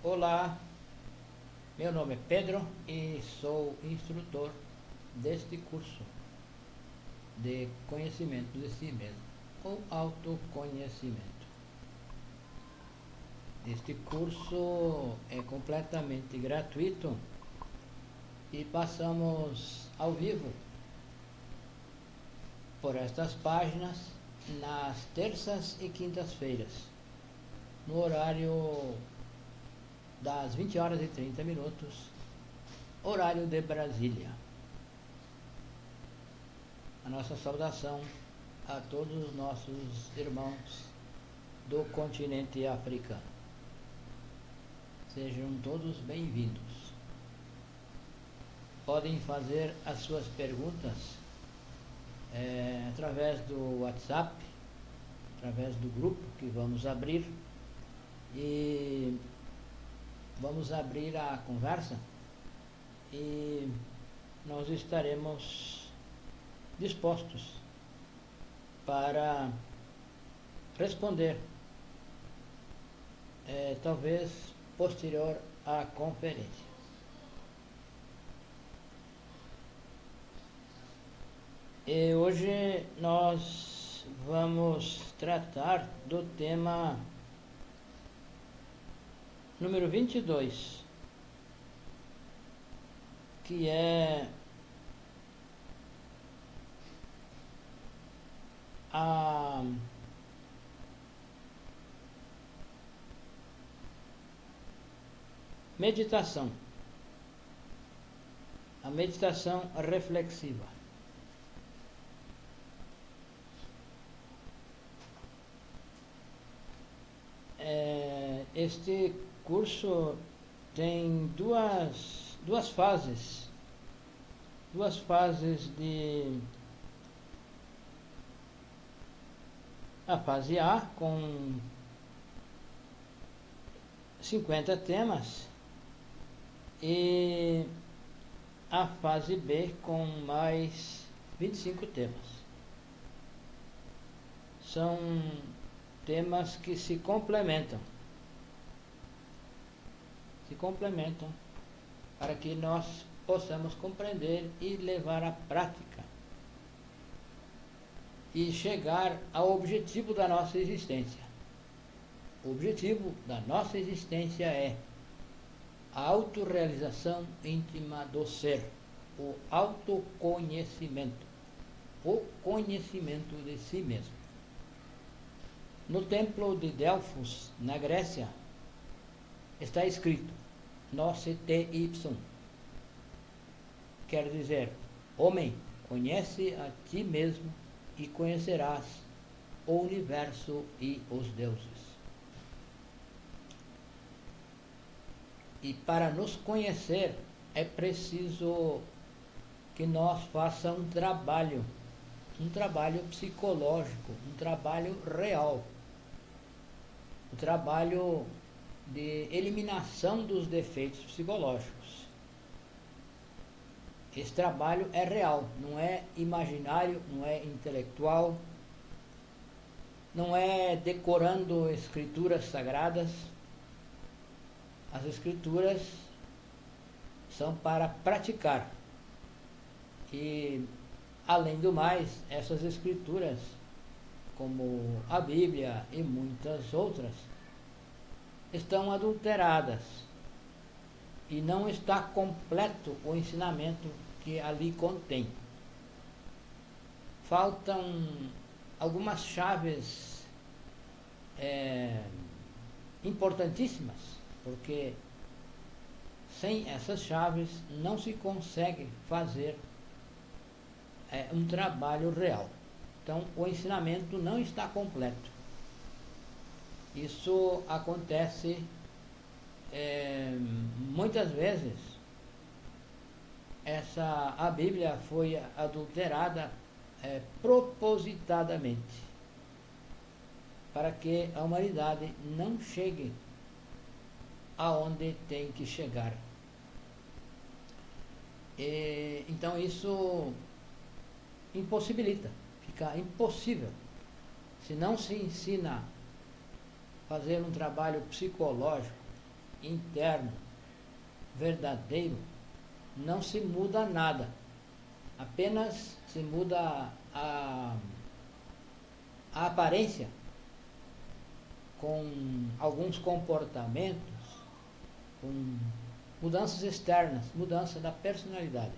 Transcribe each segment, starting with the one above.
Olá, meu nome é Pedro e sou instrutor deste curso de conhecimento de si mesmo, ou autoconhecimento. Este curso é completamente gratuito e passamos ao vivo por estas páginas nas terças e quintas-feiras, no horário das 20 horas e 30 minutos, horário de Brasília. A nossa saudação a todos os nossos irmãos do continente africano. Sejam todos bem-vindos. Podem fazer as suas perguntas através do WhatsApp, através do grupo que vamos abrir, e vamos abrir a conversa e nós estaremos dispostos para responder, talvez posterior à conferência. E hoje nós vamos tratar do tema número 22, que é a meditação, a meditação reflexiva. Este curso tem duas fases de a fase A com 50 temas e a fase B com mais 25 temas. São temas que se complementam para que nós possamos compreender e levar à prática e chegar ao objetivo da nossa existência. O objetivo da nossa existência é a autorrealização íntima do ser, o autoconhecimento, o conhecimento de si mesmo. No templo de Delfos, na Grécia, está escrito Noce te ipsum, quer dizer, homem, conhece a ti mesmo e conhecerás o universo e os deuses. E para nos conhecer é preciso que nós façamos um trabalho psicológico, um trabalho real, um trabalho de eliminação dos defeitos psicológicos. Esse trabalho é real, não é imaginário, não é intelectual, não é decorando escrituras sagradas. As escrituras são para praticar. E, além do mais, essas escrituras, como a Bíblia e muitas outras, estão adulteradas e não está completo o ensinamento que ali contém. Faltam algumas chaves importantíssimas, porque sem essas chaves não se consegue fazer um trabalho real. Então, o ensinamento não está completo. Isso acontece muitas vezes. A Bíblia foi adulterada propositadamente, para que a humanidade não chegue aonde tem que chegar. Então isso impossibilita, fica impossível. Se não se ensina a fazer um trabalho psicológico, interno verdadeiro, não se muda nada. Apenas se muda a aparência com alguns comportamentos, com mudanças externas, mudança da personalidade.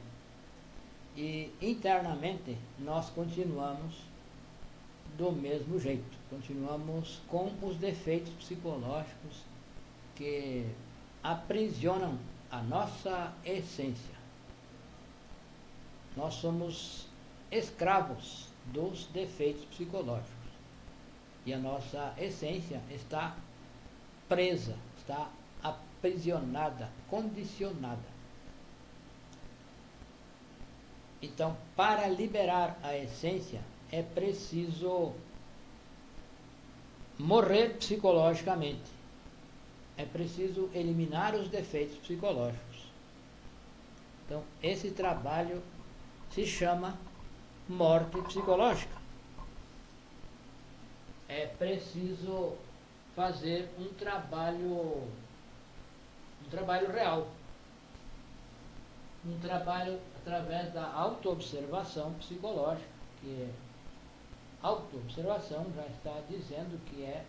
E internamente nós continuamos do mesmo jeito, continuamos com os defeitos psicológicos que aprisionam a nossa essência. Nós somos escravos dos defeitos psicológicos e a nossa essência está presa, está aprisionada, condicionada. Então, para liberar a essência, é preciso morrer psicologicamente. É preciso eliminar os defeitos psicológicos. Então, esse trabalho se chama morte psicológica. É preciso fazer um trabalho real. Um trabalho através da autoobservação psicológica, que é autoobservação, já está dizendo que é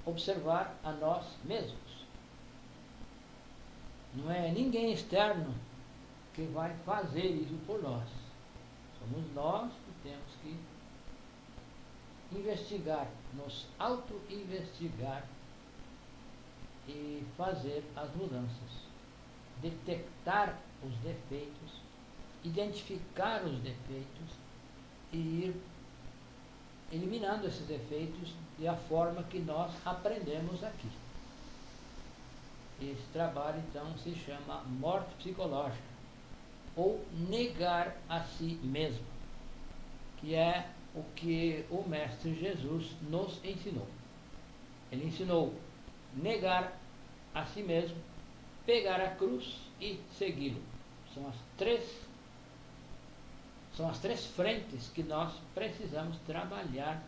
observar a nós mesmos. Não é ninguém externo que vai fazer isso por nós. Somos nós que temos que investigar, nos auto-investigar e fazer as mudanças. Detectar os defeitos, identificar os defeitos e ir eliminando esses defeitos da forma que nós aprendemos aqui. Esse trabalho, então, se chama morte psicológica, ou negar a si mesmo, que é o que o Mestre Jesus nos ensinou. Ele ensinou negar a si mesmo, pegar a cruz e segui-lo. São as três frentes que nós precisamos trabalhar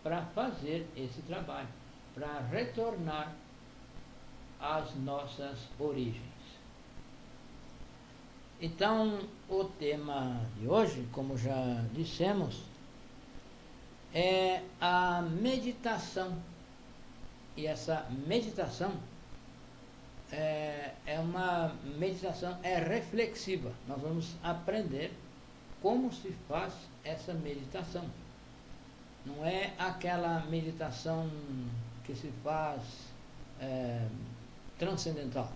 para fazer esse trabalho, para retornar às nossas origens. Então, o tema de hoje, como já dissemos, é a meditação. E essa meditação é uma meditação reflexiva. Nós vamos aprender como se faz essa meditação. Não é aquela meditação que se faz transcendental.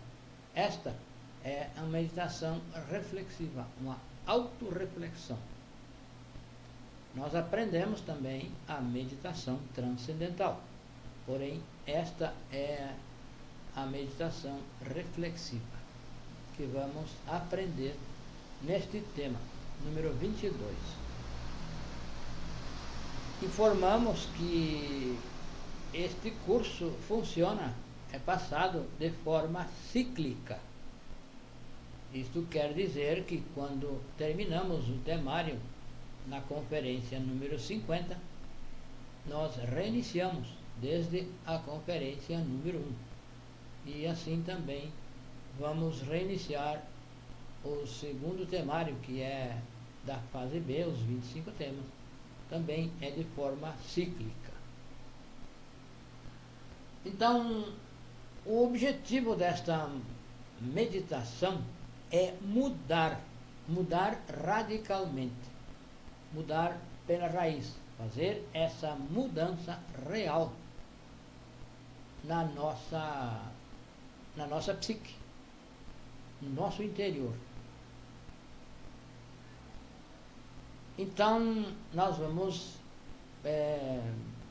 Esta é a meditação reflexiva, uma autorreflexão. Nós aprendemos também a meditação transcendental, porém esta é a meditação reflexiva que vamos aprender neste tema, número 22. Informamos que este curso funciona, é passado de forma cíclica. Isto quer dizer que quando terminamos o temário na conferência número 50, nós reiniciamos desde a conferência número 1. E assim também vamos reiniciar o segundo temário, que é da fase B, os 25 temas, também é de forma cíclica. Então, o objetivo desta meditação é mudar radicalmente, mudar pela raiz, fazer essa mudança real na nossa psique, no nosso interior. Então, nós vamos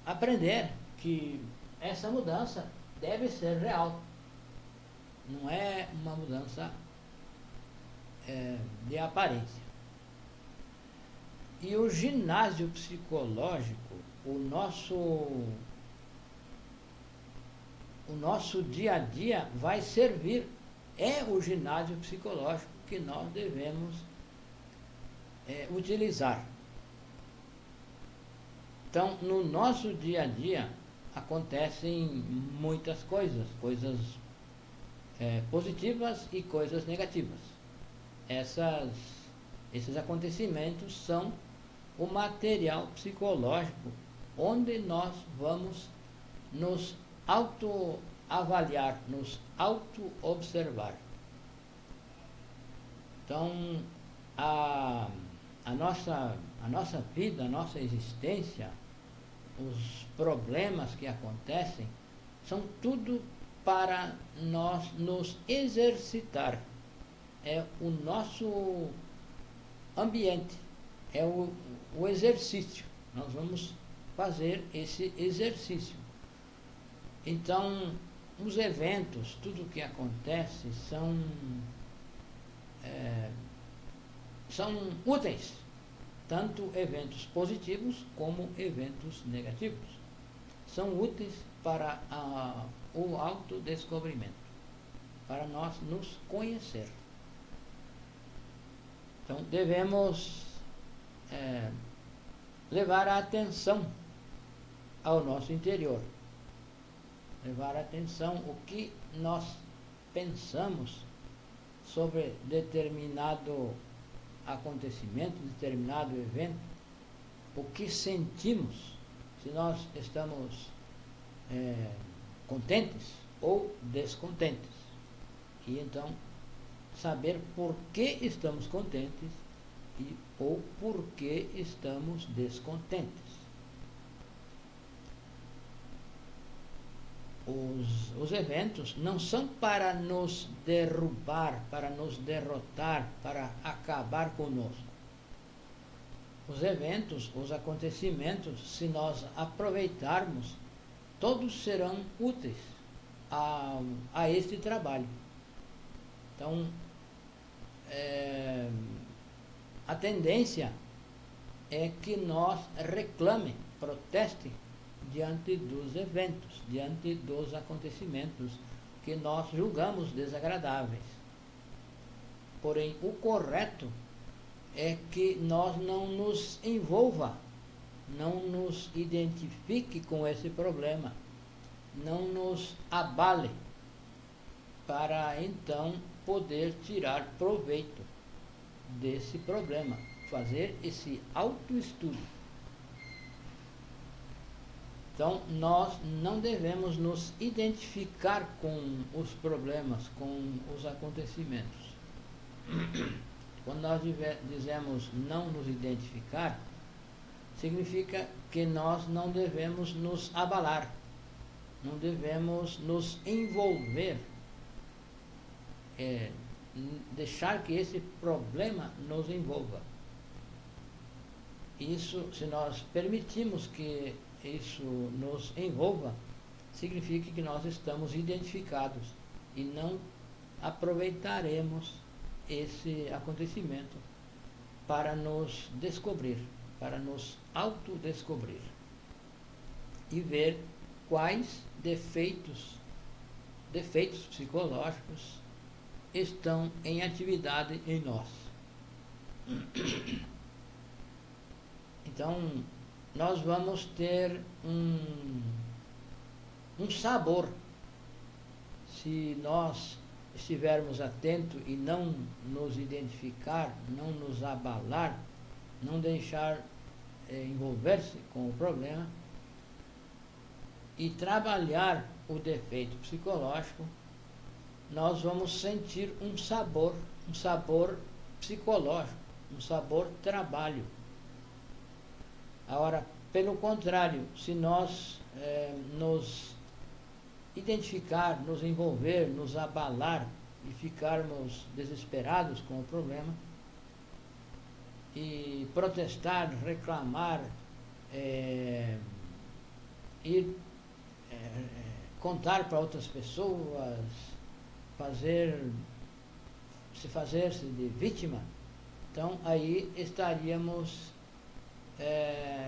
aprender que essa mudança deve ser real. Não é uma mudança de aparência. E o ginásio psicológico, o nosso dia a dia vai servir, é o ginásio psicológico que nós devemos utilizar. Então, no nosso dia a dia, acontecem muitas coisas, positivas e coisas negativas. Esses acontecimentos são o material psicológico onde nós vamos nos autoavaliar, nos auto-observar. Então, a nossa vida, a nossa existência, os problemas que acontecem, são tudo para nós nos exercitar. É o nosso ambiente, é o exercício. Nós vamos fazer esse exercício. Então, os eventos, tudo o que acontece são úteis, tanto eventos positivos como eventos negativos. São úteis para o autodescobrimento, para nós nos conhecer. Então, devemos levar a atenção ao nosso interior, levar a atenção o que nós pensamos sobre determinado acontecimento, determinado evento, o que sentimos, se nós estamos contentes ou descontentes. E então, saber por que estamos contentes ou por que estamos descontentes. Os eventos não são para nos derrubar, para nos derrotar, para acabar conosco. Os eventos, os acontecimentos, se nós aproveitarmos, todos serão úteis a este trabalho. Então, a tendência é que nós reclamem, protestem diante dos eventos, diante dos acontecimentos que nós julgamos desagradáveis. Porém, o correto é que nós não nos envolva, não nos identifique com esse problema, não nos abale, para então poder tirar proveito desse problema, fazer esse autoestudo. Então, nós não devemos nos identificar com os problemas, com os acontecimentos. Quando nós dizemos não nos identificar, significa que nós não devemos nos abalar, não devemos nos envolver, deixar que esse problema nos envolva. Isso, se nós permitimos que isso nos envolva, significa que nós estamos identificados e não aproveitaremos esse acontecimento para nos descobrir, para nos autodescobrir e ver quais defeitos psicológicos estão em atividade em nós. Então, nós vamos ter um sabor se nós estivermos atentos e não nos identificar, não nos abalar, não deixar envolver-se com o problema e trabalhar o defeito psicológico, nós vamos sentir um sabor psicológico, um sabor trabalho. Agora, pelo contrário, se nós nos identificar, nos envolver, nos abalar e ficarmos desesperados com o problema e protestar, reclamar, contar para outras pessoas, fazer-se de vítima, então aí estaríamos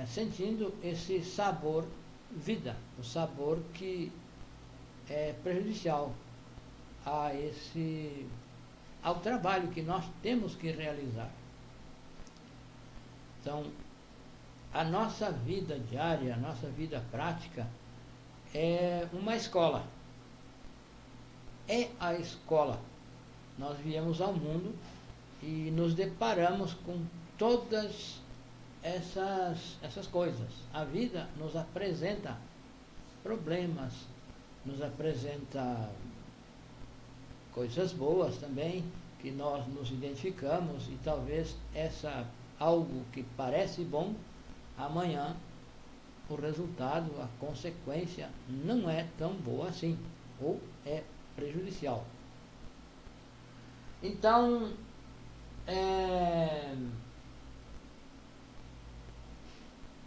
sentindo esse sabor vida, o sabor que é prejudicial ao trabalho que nós temos que realizar. Então, a nossa vida diária, a nossa vida prática, é uma escola. É a escola. Nós viemos ao mundo e nos deparamos com todas essas coisas. A vida nos apresenta problemas, nos apresenta coisas boas também, que nós nos identificamos e talvez algo que parece bom, amanhã o resultado, a consequência não é tão boa assim, ou é prejudicial. Então,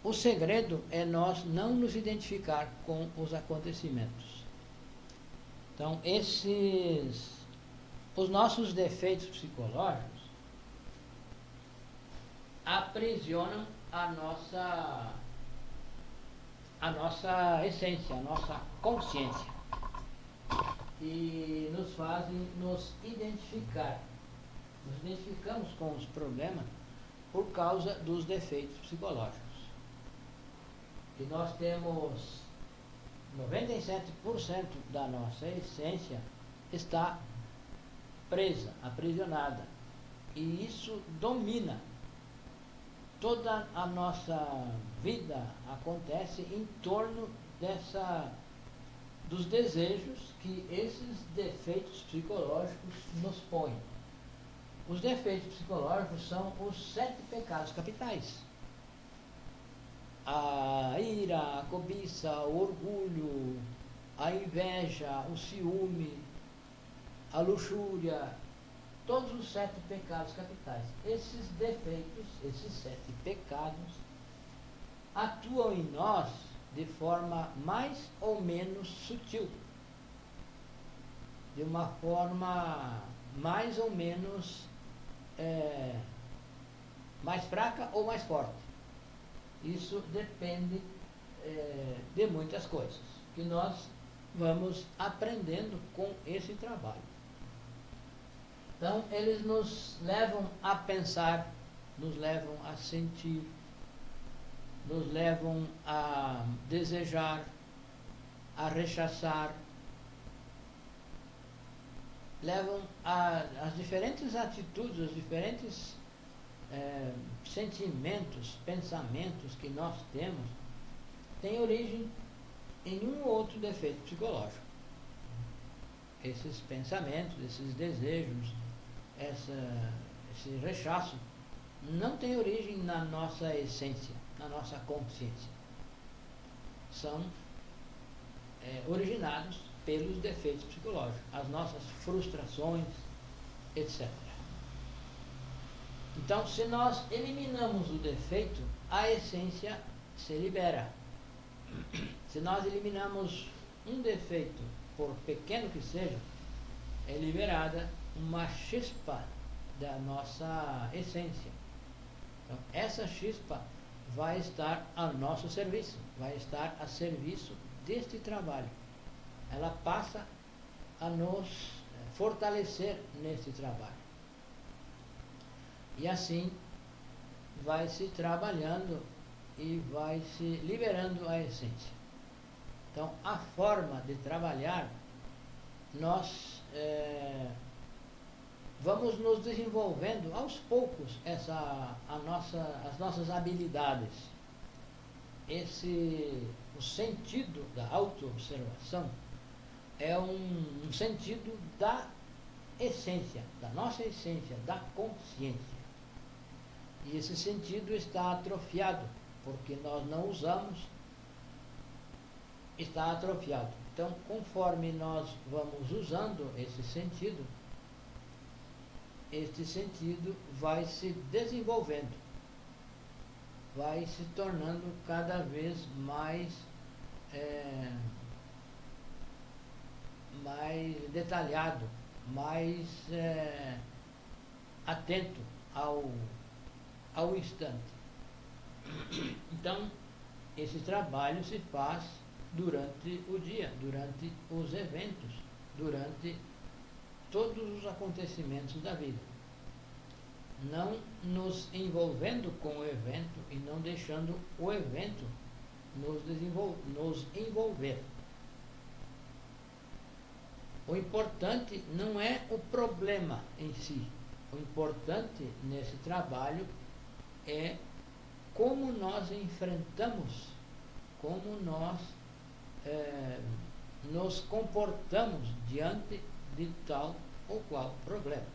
o segredo é nós não nos identificar com os acontecimentos. Então, os nossos defeitos psicológicos aprisionam a nossa essência, a nossa consciência, e nos fazem nos identificar. Nos identificamos com os problemas por causa dos defeitos psicológicos. E nós temos 97% da nossa essência está presa, aprisionada. E isso domina. Toda a nossa vida acontece em torno dos desejos que esses defeitos psicológicos nos põem. Os defeitos psicológicos são os 7 pecados capitais. A ira, a cobiça, o orgulho, a inveja, o ciúme, a luxúria, todos os 7 pecados capitais. Esses defeitos, esses 7 pecados, atuam em nós de forma mais ou menos sutil, de uma forma mais ou menos mais fraca ou mais forte. Isso depende de muitas coisas que nós vamos aprendendo com esse trabalho. Então, eles nos levam a pensar, nos levam a sentir, nos levam a desejar, a rechaçar, levam as diferentes atitudes, os diferentes sentimentos, pensamentos que nós temos, têm origem em um ou outro defeito psicológico. Esses pensamentos, esses desejos, esse rechaço não tem origem na nossa essência, na nossa consciência. São originados pelos defeitos psicológicos, as nossas frustrações, etc. Então, se nós eliminamos o defeito, a essência se libera. Se nós eliminamos um defeito, por pequeno que seja, é liberada uma chispa da nossa essência. Então, essa chispa vai estar a nosso serviço, vai estar a serviço deste trabalho. Ela passa a nos fortalecer neste trabalho. E assim vai se trabalhando e vai se liberando a essência. Então, a forma de trabalhar, nós vamos nos desenvolvendo aos poucos as nossas habilidades. O sentido da autoobservação é um sentido da essência, da nossa essência, da consciência. E esse sentido está atrofiado, porque nós não usamos, está atrofiado. Então, conforme nós vamos usando esse sentido vai se desenvolvendo, vai se tornando cada vez mais detalhado, mais atento ao instante. Então, esse trabalho se faz durante o dia, durante os eventos, durante todos os acontecimentos da vida. Não nos envolvendo com o evento e não deixando o evento nos envolver. importante não é o problema em si. O importante nesse trabalho é como nós enfrentamos, como nós nos comportamos diante de tal ou qual problema.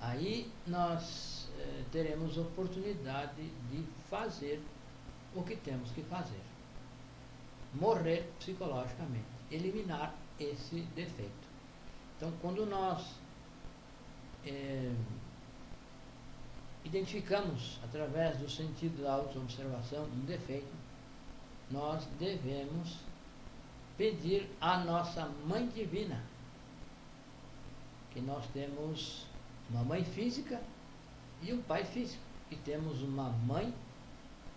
Aí nós teremos oportunidade de fazer o que temos que fazer. Morrer psicologicamente, eliminar esse defeito. Então, quando nós identificamos, através do sentido da autoobservação, um defeito, nós devemos pedir à nossa Mãe Divina, que nós temos uma mãe física e um pai físico, e temos uma mãe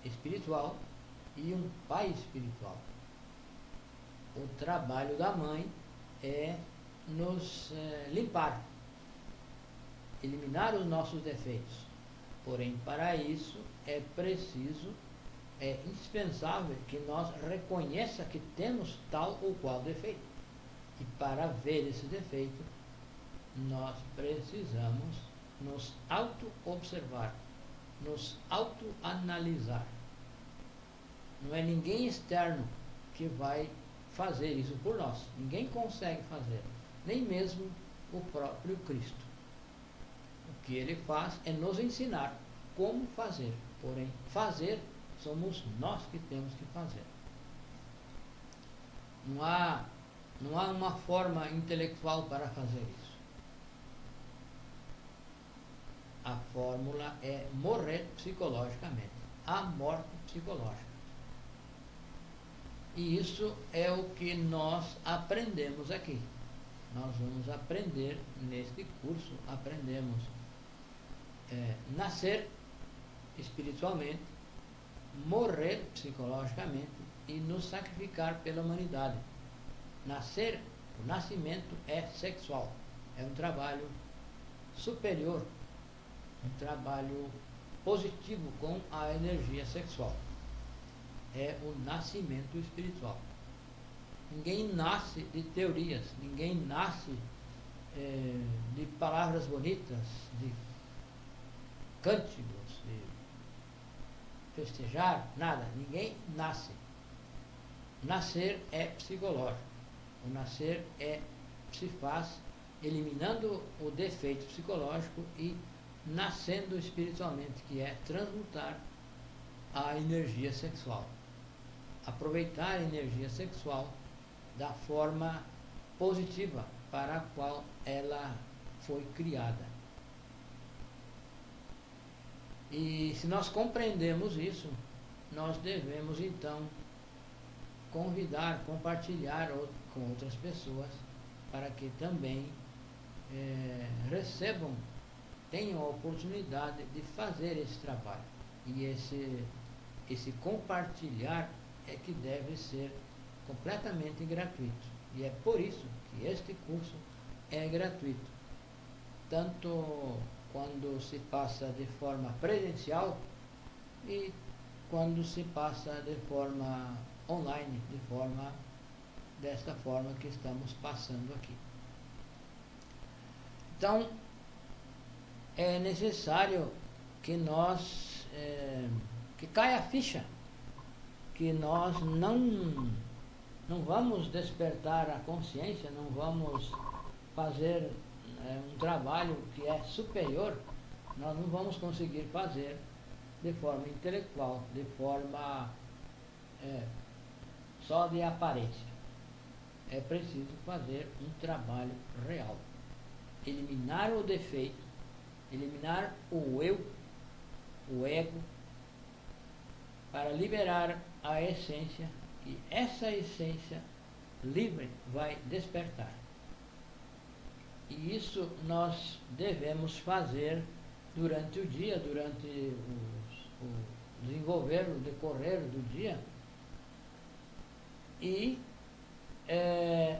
espiritual e um pai espiritual. O trabalho da mãe é nos limpar, eliminar os nossos defeitos. Porém, para isso é preciso, é indispensável que nós reconheça que temos tal ou qual defeito. E para ver esse defeito, nós precisamos nos auto-observar, nos auto-analisar. Não é ninguém externo que vai fazer isso por nós. Ninguém consegue fazer, nem mesmo o próprio Cristo. O que ele faz é nos ensinar como fazer. Porém, fazer somos nós que temos que fazer. Não há uma forma intelectual para fazer isso. A fórmula é morrer psicologicamente. A morte psicológica. E isso é o que nós aprendemos aqui. Nós vamos aprender neste curso, aprendemos nascer espiritualmente, morrer psicologicamente e nos sacrificar pela humanidade. O nascimento é sexual, é um trabalho superior, um trabalho positivo com a energia sexual. É o nascimento espiritual. Ninguém nasce de teorias, ninguém nasce de palavras bonitas, de cânticos, de festejar, nada. Ninguém nasce. Nascer é psicológico. O nascer se faz eliminando o defeito psicológico e nascendo espiritualmente, que é transmutar a energia sexual. Aproveitar a energia sexual da forma positiva para a qual ela foi criada. E se nós compreendemos isso, nós devemos então convidar, compartilhar com outras pessoas para que também recebam, tenham a oportunidade de fazer esse trabalho. E esse compartilhar é que deve ser completamente gratuito. E é por isso que este curso é gratuito. Tanto quando se passa de forma presencial e quando se passa de forma online, desta forma que estamos passando aqui. Então, é necessário que nós, que caia a ficha, que nós não vamos despertar a consciência, não vamos fazer um trabalho que é superior, nós não vamos conseguir fazer de forma intelectual, de forma só de aparência. É preciso fazer um trabalho real. Eliminar o defeito, eliminar o eu, o ego, para liberar a essência, e essa essência livre vai despertar. E isso nós devemos fazer durante o dia, durante o desenvolver, o decorrer do dia. E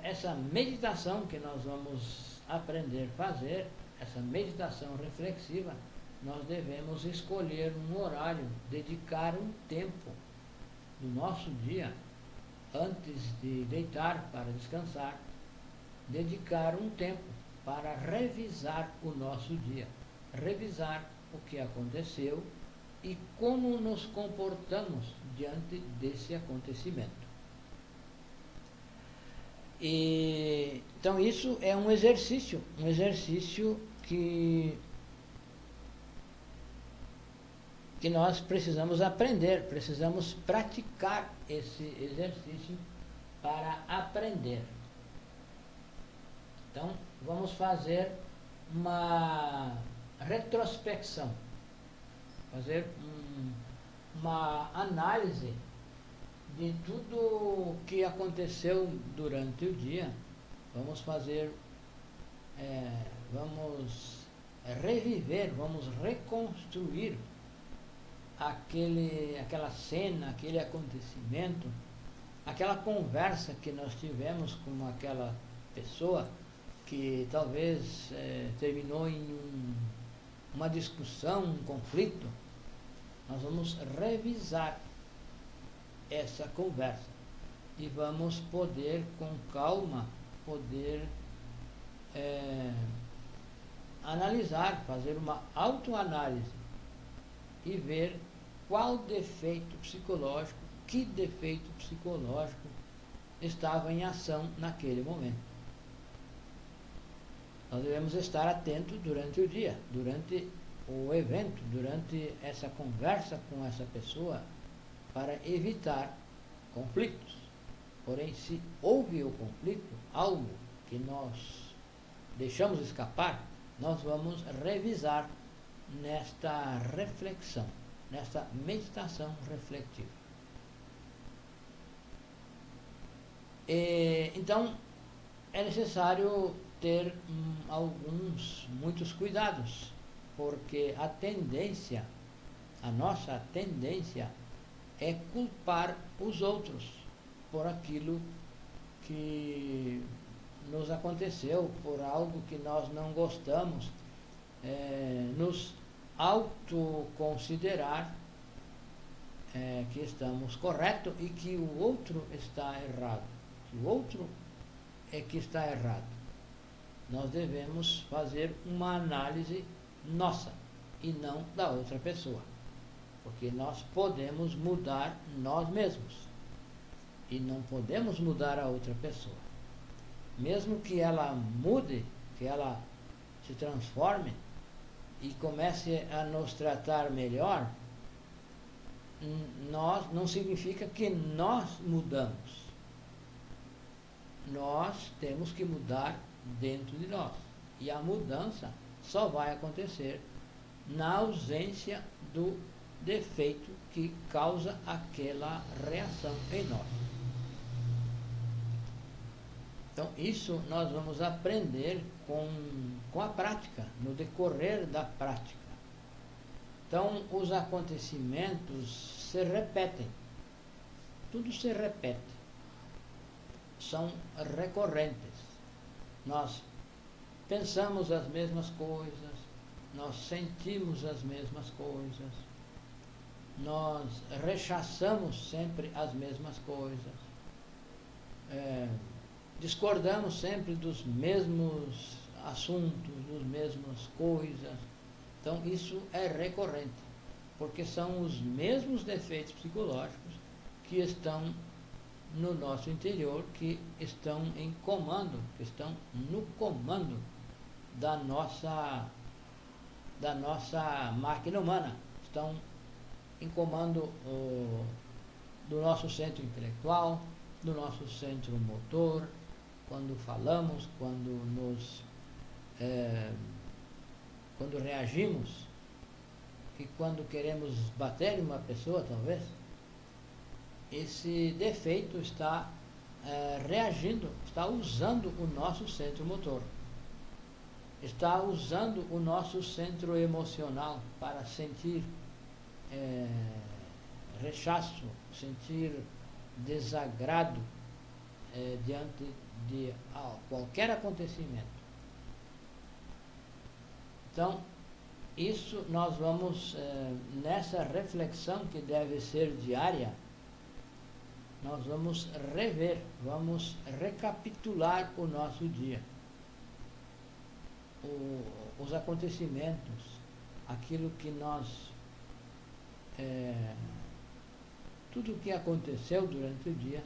essa meditação que nós vamos aprender a fazer, essa meditação reflexiva, nós devemos escolher um horário, dedicar um tempo do nosso dia, antes de deitar para descansar, dedicar um tempo para revisar o nosso dia, revisar o que aconteceu e como nos comportamos diante desse acontecimento. Então isso é um exercício que nós precisamos aprender, precisamos praticar esse exercício para aprender. Então, vamos fazer uma retrospecção, fazer uma análise de tudo o que aconteceu durante o dia. Vamos fazer, vamos reviver, vamos reconstruir aquela cena, aquele acontecimento, aquela conversa que nós tivemos com aquela pessoa que talvez terminou em uma discussão, um conflito. Nós vamos revisar essa conversa e vamos poder, com calma, analisar, fazer uma autoanálise e ver qual defeito psicológico, que defeito psicológico estava em ação naquele momento. Nós devemos estar atentos durante o dia, durante o evento, durante essa conversa com essa pessoa, para evitar conflitos. Porém, se houve o conflito, algo que nós deixamos escapar, nós vamos revisar nesta reflexão, nesta meditação refletiva. Então, é necessário ter muitos cuidados, porque a nossa tendência é culpar os outros por aquilo que nos aconteceu, por algo que nós não gostamos, nos autoconsiderar que estamos corretos e que o outro está errado, que o outro é que está errado. Nós devemos fazer uma análise nossa e não da outra pessoa, porque nós podemos mudar nós mesmos e não podemos mudar a outra pessoa. Mesmo que ela mude, que ela se transforme e comece a nos tratar melhor, não significa que nós mudamos. Nós temos que mudar dentro de nós. E a mudança só vai acontecer na ausência do defeito que causa aquela reação em nós. Então, isso nós vamos aprender com a prática, no decorrer da prática. Então, os acontecimentos se repetem. Tudo se repete. São recorrentes. Nós pensamos as mesmas coisas, nós sentimos as mesmas coisas, nós rechaçamos sempre as mesmas coisas, discordamos sempre dos mesmos assuntos, das mesmas coisas. Então, isso é recorrente, porque são os mesmos defeitos psicológicos que estão no nosso interior, que estão em comando, que estão no comando da nossa máquina humana, estão em comando do nosso centro intelectual, do nosso centro motor, quando falamos, quando reagimos e quando queremos bater em uma pessoa, talvez. Esse defeito está reagindo, está usando o nosso centro motor, está usando o nosso centro emocional para sentir rechaço, sentir desagrado diante de qualquer acontecimento. Então, isso nós vamos, nessa reflexão que deve ser diária, nós vamos rever, vamos recapitular o nosso dia, os acontecimentos, aquilo que nós, tudo o que aconteceu durante o dia,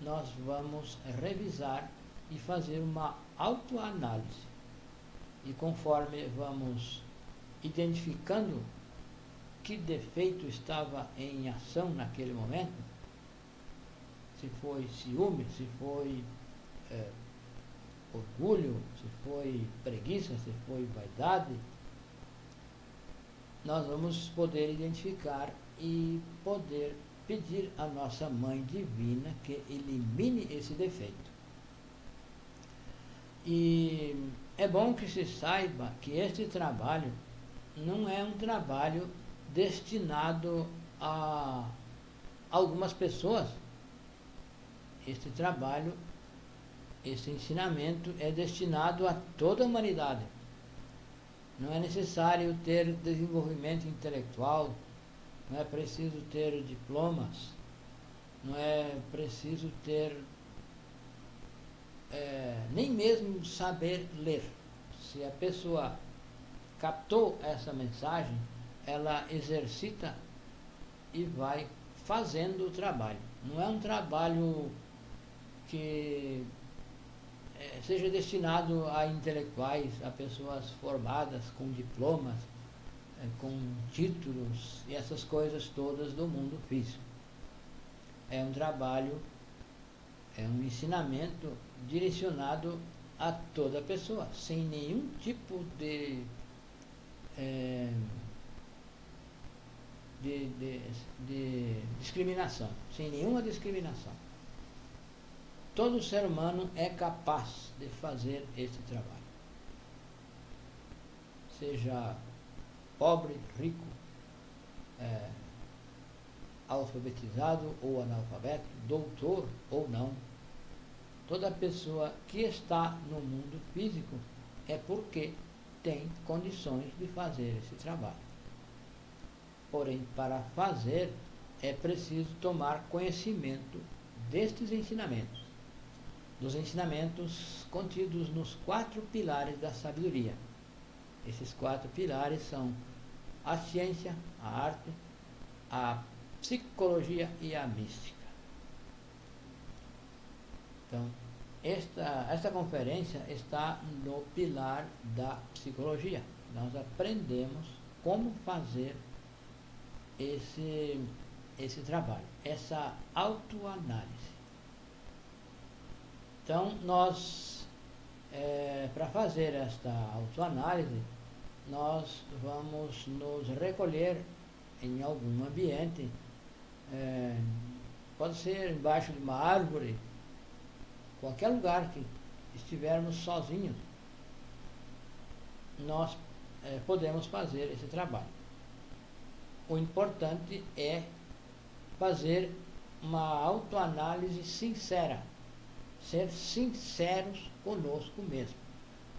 nós vamos revisar e fazer uma autoanálise. E conforme vamos identificando que defeito estava em ação naquele momento, se foi ciúme, se foi orgulho, se foi preguiça, se foi vaidade, nós vamos poder identificar e poder pedir à nossa Mãe Divina que elimine esse defeito. E é bom que se saiba que este trabalho não é um trabalho destinado a algumas pessoas. Este trabalho, esse ensinamento é destinado a toda a humanidade. Não é necessário ter desenvolvimento intelectual, não é preciso ter diplomas, não é preciso ter nem mesmo saber ler. Se a pessoa captou essa mensagem, ela exercita e vai fazendo o trabalho. Não é um trabalho que seja destinado a intelectuais, a pessoas formadas com diplomas, com títulos e essas coisas todas do mundo físico. É um trabalho, é um ensinamento direcionado a toda pessoa, sem nenhum tipo de discriminação, sem nenhuma discriminação. Todo ser humano é capaz de fazer esse trabalho. Seja pobre, rico, alfabetizado ou analfabeto, doutor ou não, toda pessoa que está no mundo físico é porque tem condições de fazer esse trabalho. Porém, para fazer, é preciso tomar conhecimento destes ensinamentos, dos ensinamentos contidos nos 4 pilares da sabedoria. Esses 4 pilares são a ciência, a arte, a psicologia e a mística. Então, esta conferência está no pilar da psicologia. Nós aprendemos como fazer esse trabalho, essa autoanálise. Então, nós, para fazer esta autoanálise, nós vamos nos recolher em algum ambiente, pode ser embaixo de uma árvore, qualquer lugar que estivermos sozinhos, nós podemos fazer esse trabalho. O importante é fazer uma autoanálise sincera, ser sinceros conosco mesmo,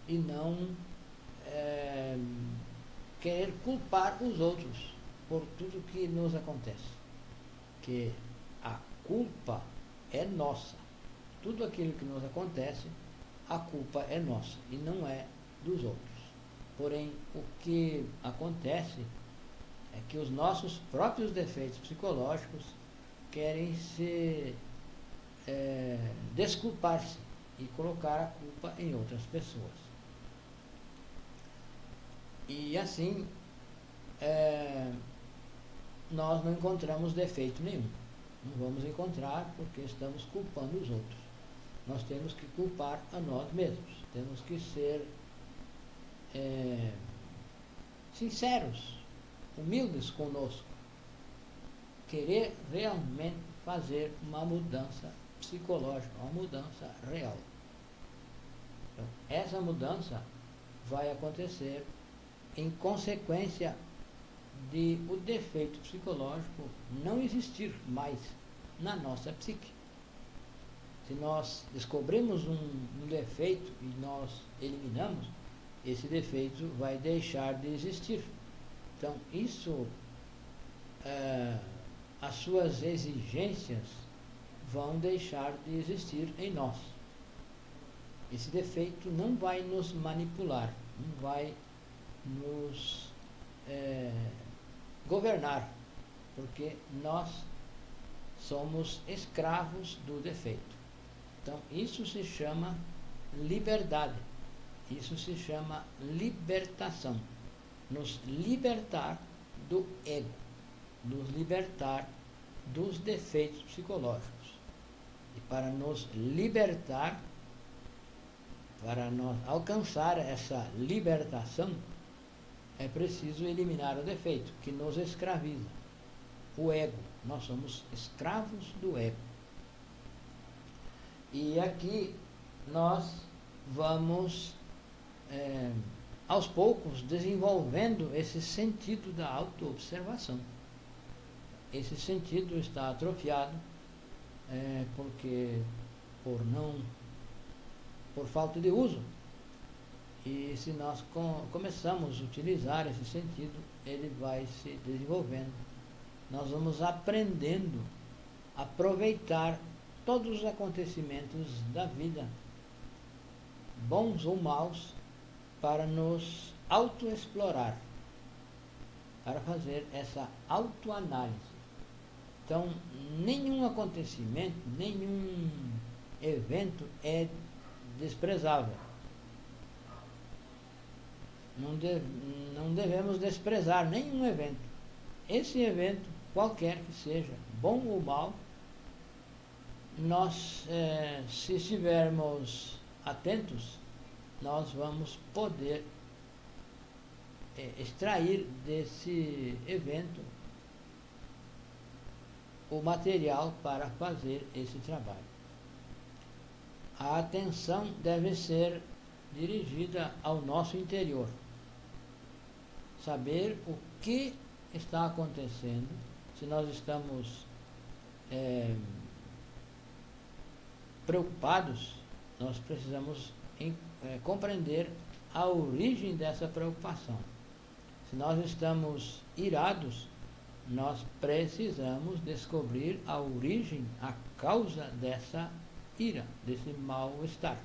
e não querer culpar os outros por tudo que nos acontece. Que a culpa é nossa. Tudo aquilo que nos acontece, a culpa é nossa e não é dos outros. Porém, o que acontece é que os nossos próprios defeitos psicológicos querem se desculpar-se e colocar a culpa em outras pessoas. E assim, nós não encontramos defeito nenhum. Não vamos encontrar porque estamos culpando os outros. Nós temos que culpar a nós mesmos. Temos que ser sinceros, humildes conosco. Querer realmente fazer uma mudança psicológica, uma mudança real. Então, essa mudança vai acontecer em consequência de o defeito psicológico não existir mais na nossa psique. Se nós descobrimos um defeito e nós eliminamos, esse defeito vai deixar de existir. Então, isso, as suas exigências vão deixar de existir em nós. Esse defeito não vai nos manipular, não vai nos governar, porque nós somos escravos do defeito. Então, isso se chama liberdade, isso se chama libertação. Nos libertar do ego, nos libertar dos defeitos psicológicos. E para nos libertar, para nós alcançar essa libertação, é preciso eliminar o defeito que nos escraviza, o ego. Nós somos escravos do ego. E aqui nós vamos, aos poucos, desenvolvendo esse sentido da autoobservação. Esse sentido está atrofiado, porque por falta de uso. E se nós começamos a utilizar esse sentido, ele vai se desenvolvendo. Nós vamos aprendendo a aproveitar todos os acontecimentos da vida, bons ou maus, para nos autoexplorar, para fazer essa autoanálise. Então, nenhum acontecimento, nenhum evento é desprezável. Não devemos desprezar nenhum evento. Esse evento, qualquer que seja, bom ou mau, nós, se estivermos atentos, nós vamos poder extrair desse evento o material para fazer esse trabalho. A atenção deve ser dirigida ao nosso interior. Saber o que está acontecendo, se nós estamos preocupados, nós precisamos compreender a origem dessa preocupação. Se nós estamos irados, nós precisamos descobrir a origem, a causa dessa ira, desse mal-estar.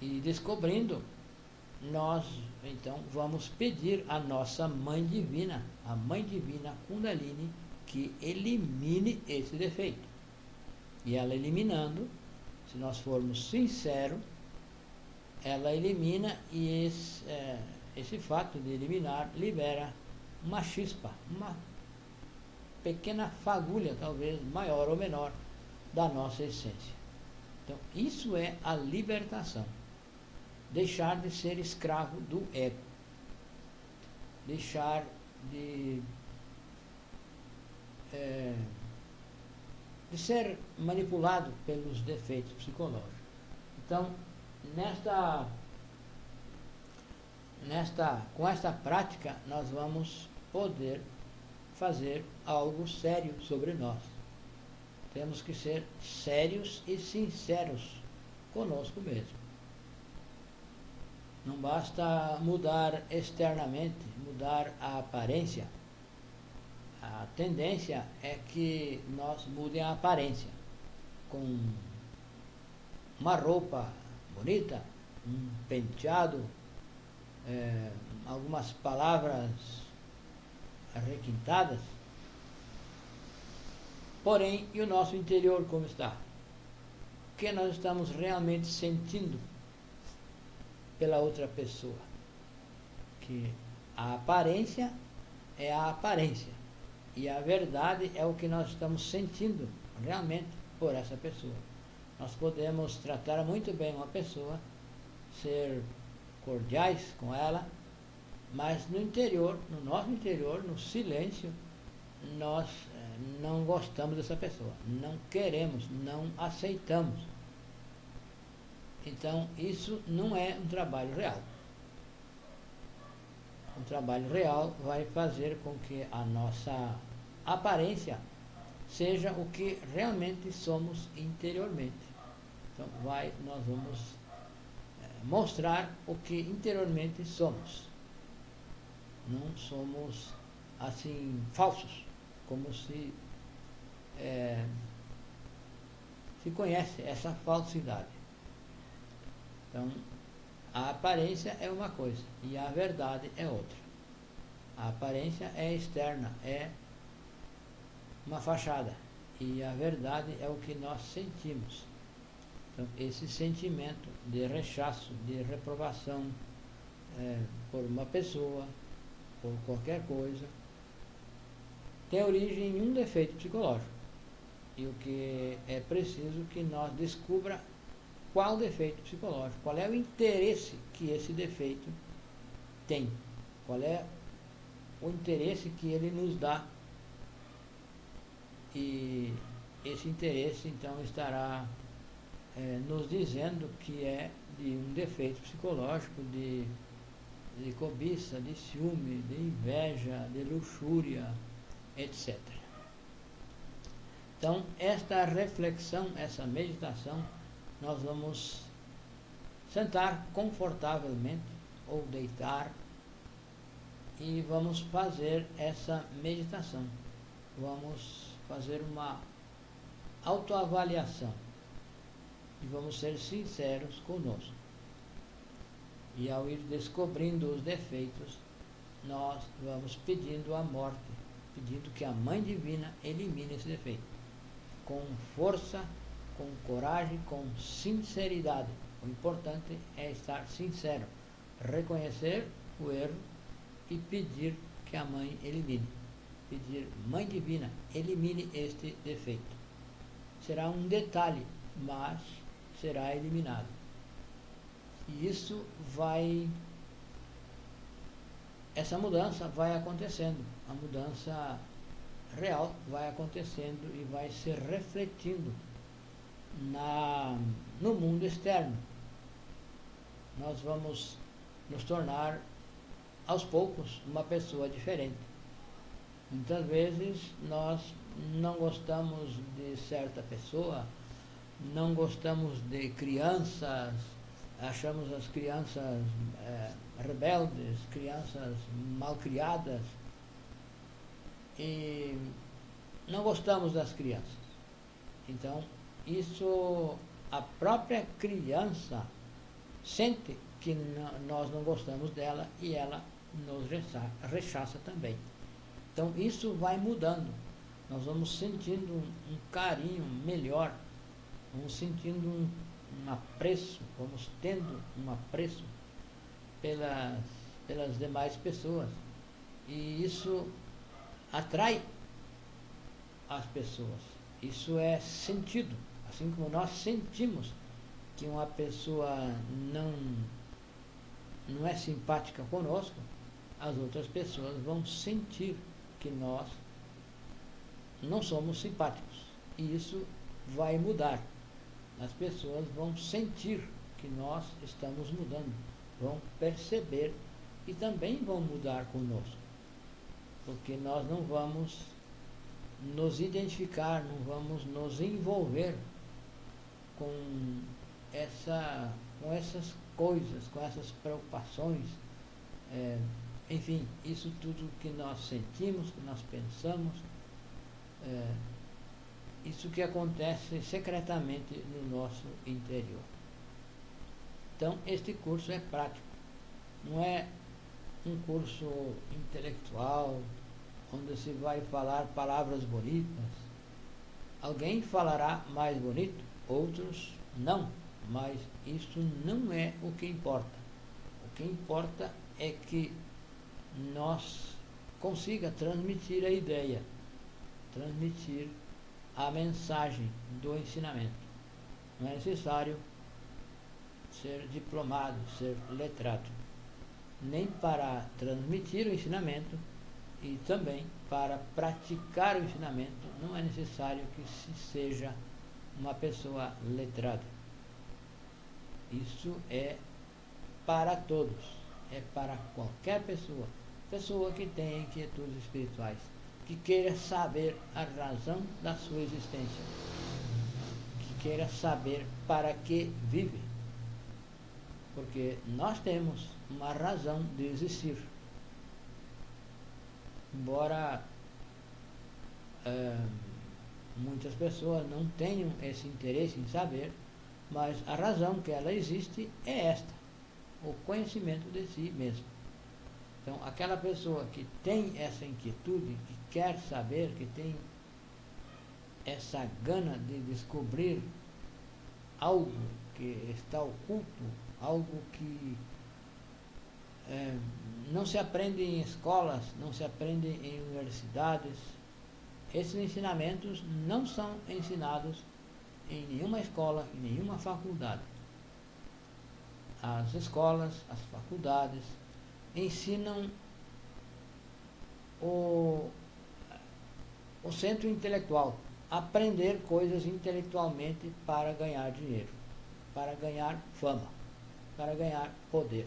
E descobrindo, nós então vamos pedir à nossa Mãe Divina, a Mãe Divina Kundalini, que elimine esse defeito. E ela eliminando, se nós formos sinceros, ela elimina, e esse fato de eliminar libera uma chispa, uma pequena fagulha, talvez maior ou menor, da nossa essência. Então, isso é a libertação. Deixar de ser escravo do ego. Deixar de ser manipulado pelos defeitos psicológicos. Então, com esta prática, nós vamos poder fazer algo sério sobre nós. Temos que ser sérios e sinceros conosco mesmo. Não basta mudar externamente, mudar a aparência. A tendência é que nós mudem a aparência. Com uma roupa bonita, um penteado, algumas palavras requintadas. Porém, e o nosso interior como está? O que nós estamos realmente sentindo pela outra pessoa? Que a aparência é a aparência, e a verdade é o que nós estamos sentindo realmente por essa pessoa. Nós podemos tratar muito bem uma pessoa, ser cordiais com ela, mas no interior, no nosso interior, no silêncio, nós não gostamos dessa pessoa, não queremos, não aceitamos. Então, isso não é um trabalho real. Um trabalho real vai fazer com que a nossa aparência seja o que realmente somos interiormente. Então, nós vamos mostrar o que interiormente somos. Não somos assim falsos, como se se conhece essa falsidade. Então, a aparência é uma coisa e a verdade é outra. A aparência é externa, é uma fachada, e a verdade é o que nós sentimos. Então, esse sentimento de rechaço, de reprovação por uma pessoa, por qualquer coisa, tem origem em um defeito psicológico. E o que é preciso que nós descubra qual defeito psicológico, qual é o interesse que esse defeito tem, qual é o interesse que ele nos dá. E esse interesse, então, estará nos dizendo que é de um defeito psicológico, de cobiça, de ciúme, de inveja, de luxúria, etc. Então, esta reflexão, essa meditação, nós vamos sentar confortavelmente ou deitar e vamos fazer essa meditação. Vamos fazer uma autoavaliação e vamos ser sinceros conosco. E ao ir descobrindo os defeitos, nós vamos pedindo a morte, pedindo que a Mãe Divina elimine esse defeito, com força, com coragem, com sinceridade. O importante é estar sincero, reconhecer o erro e pedir que a Mãe elimine. Pedir, Mãe Divina, elimine este defeito. Será um detalhe, mas será eliminado. E essa mudança vai acontecendo, a mudança real vai acontecendo e vai se refletindo no mundo externo. Nós vamos nos tornar, aos poucos, uma pessoa diferente. Muitas vezes nós não gostamos de certa pessoa, não gostamos de crianças, achamos as crianças rebeldes, crianças malcriadas, e não gostamos das crianças. Então, isso, a própria criança sente que nós não gostamos dela e ela nos rechaça também. Então, isso vai mudando. Nós vamos sentindo um carinho melhor, vamos sentindo um apreço, vamos tendo um apreço pelas demais pessoas. E isso atrai as pessoas. Isso é sentido. Assim como nós sentimos que uma pessoa não é simpática conosco, as outras pessoas vão sentir que nós não somos simpáticos. E isso vai mudar. As pessoas vão sentir que nós estamos mudando, vão perceber e também vão mudar conosco. Porque nós não vamos nos identificar, não vamos nos envolver com essas coisas, com essas preocupações. Enfim, isso tudo que nós sentimos, que nós pensamos, isso que acontece secretamente no nosso interior. Então, este curso é prático, não é um curso intelectual, onde se vai falar palavras bonitas. Alguém falará mais bonito, outros não, mas isso não é o que importa. O que importa é que nós consiga transmitir a ideia, transmitir a mensagem do ensinamento. Não é necessário ser diplomado, ser letrado, nem para transmitir o ensinamento e também para praticar o ensinamento não é necessário que se seja uma pessoa letrada. Isso é para todos, é para qualquer pessoa que tenha inquietudes espirituais, que queira saber a razão da sua existência, que queira saber para que vive, porque nós temos uma razão de existir. Embora muitas pessoas não tenham esse interesse em saber, mas a razão que ela existe é esta: o conhecimento de si mesmo. Então, aquela pessoa que tem essa inquietude, que quer saber, que tem essa gana de descobrir algo que está oculto, algo que não se aprende em escolas, não se aprende em universidades. Esses ensinamentos não são ensinados em nenhuma escola, em nenhuma faculdade. As escolas, as faculdades ensinam o centro intelectual, aprender coisas intelectualmente para ganhar dinheiro, para ganhar fama, para ganhar poder.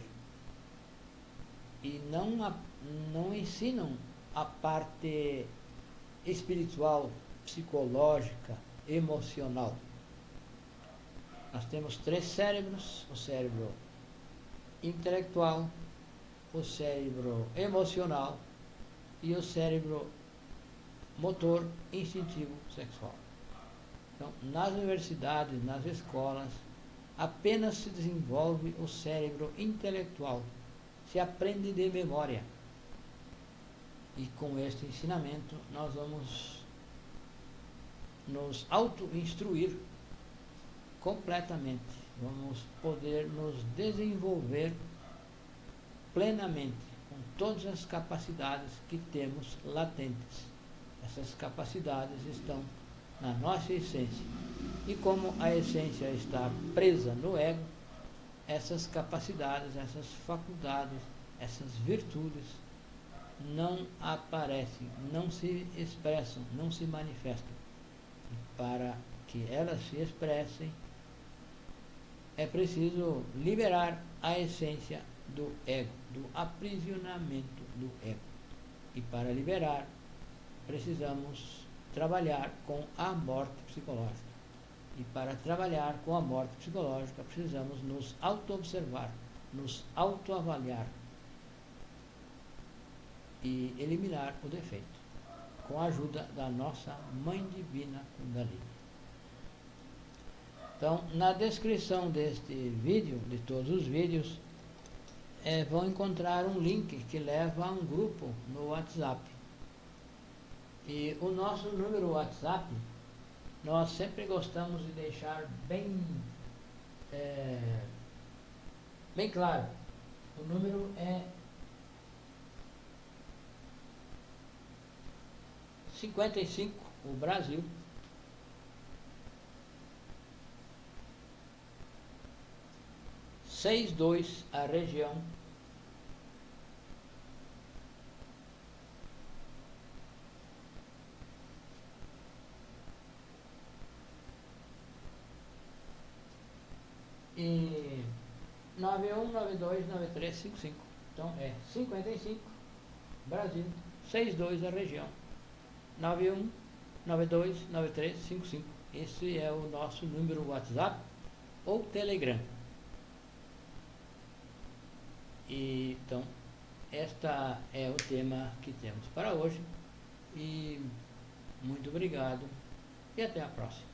E não ensinam a parte espiritual, psicológica, emocional. Nós temos 3 cérebros: o cérebro intelectual, o cérebro emocional e o cérebro motor, instintivo, sexual. Então, nas universidades, nas escolas, apenas se desenvolve o cérebro intelectual, se aprende de memória. E com este ensinamento nós vamos nos auto-instruir completamente, vamos poder nos desenvolver plenamente, com todas as capacidades que temos latentes. Essas capacidades estão na nossa essência. E como a essência está presa no ego, essas capacidades, essas faculdades, essas virtudes não aparecem, não se expressam, não se manifestam. E para que elas se expressem, é preciso liberar a essência do ego, do aprisionamento do ego. E para liberar, precisamos trabalhar com a morte psicológica. E para trabalhar com a morte psicológica, precisamos nos auto-observar, nos autoavaliar e eliminar o defeito, com a ajuda da nossa Mãe Divina Kundalini. Então, na descrição deste vídeo, de todos os vídeos, vão encontrar um link que leva a um grupo no WhatsApp. E o nosso número WhatsApp, nós sempre gostamos de deixar bem claro. O número é 55, o Brasil, 62, a região, 91929355. Então é 55, Brasil, 62, a região, 91929355. Esse é o nosso número WhatsApp ou Telegram. E então, esta é o tema que temos para hoje. E muito obrigado e até a próxima.